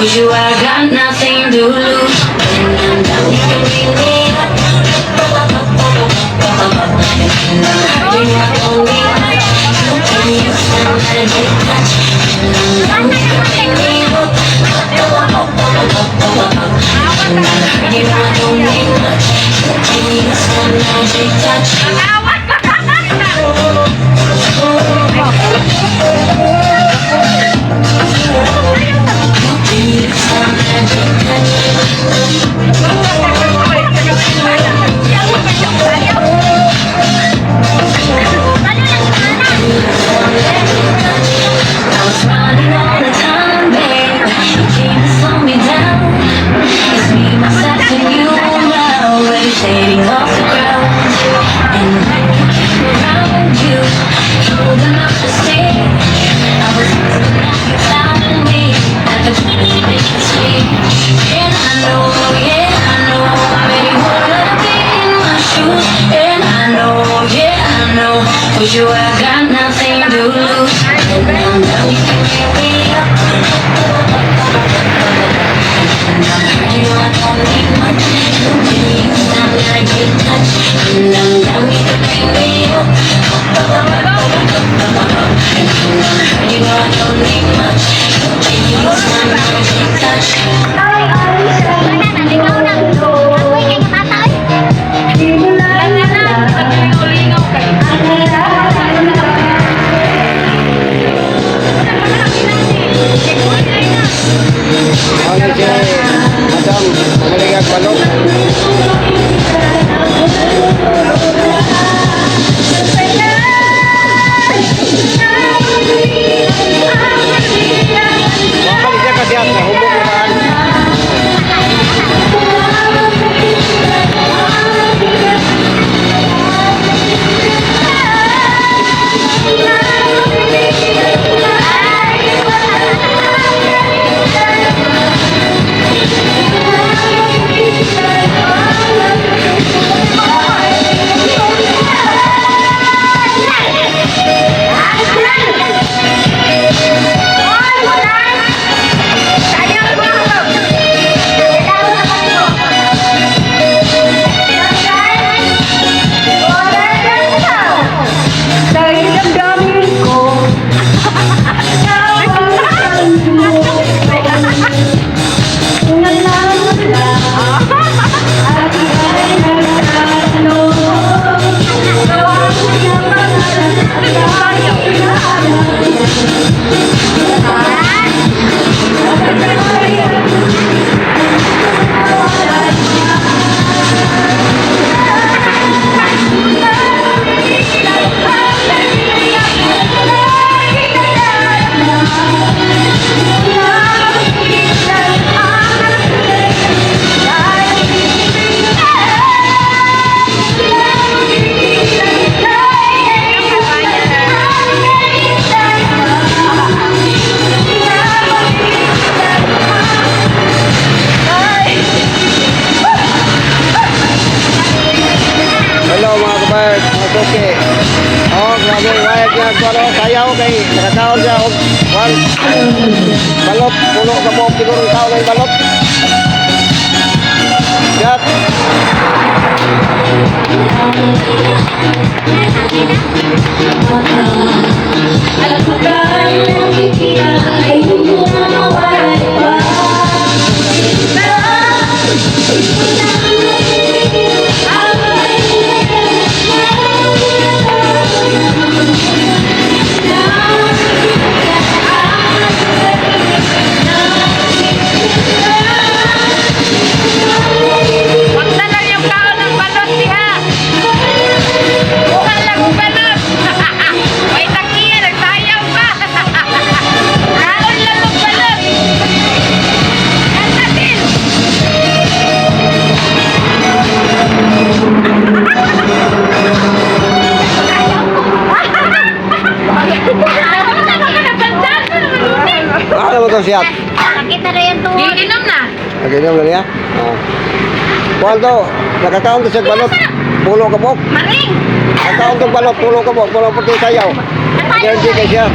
You, I got nothing to lose. And I'm down, you can bring me up. And I'm hurting, I don't need much. Can you stand that a big touch? And I'm down, you can bring me up. And I'm hurting, I don't need much. Can you stand that a big touch? You, I got nothing to lose. And I'm down, you can pick me up. And I'm hurting, I don't need much. Can you stand that a big touch? And I'm down, you can pick me up. And I'm hurting, I don't need much. Can you stand that a big touch? Madam, maligag balok. Maligag ka diyan, hubog naman. Balot, pulo ka mo, siguro ang tao ng balot. Siyat. Alam ko kahit nakikita ay hindi na mawala pa. Magdala yung kaon ng balot diha. Bukan lang ang balot. May takiya, nagsayaw pa. Kaon lang ang balot. Yan natin. Ano mo to siyat? Nakita na yan to. Giinom na. Nag-inom na niya? Oo. Kuhan to, nakakaon to siya balot. Pulo ka mo. Maring. Nakakaon to balot, pulo ka mo. Pulo puti sayaw. Energy kay siya.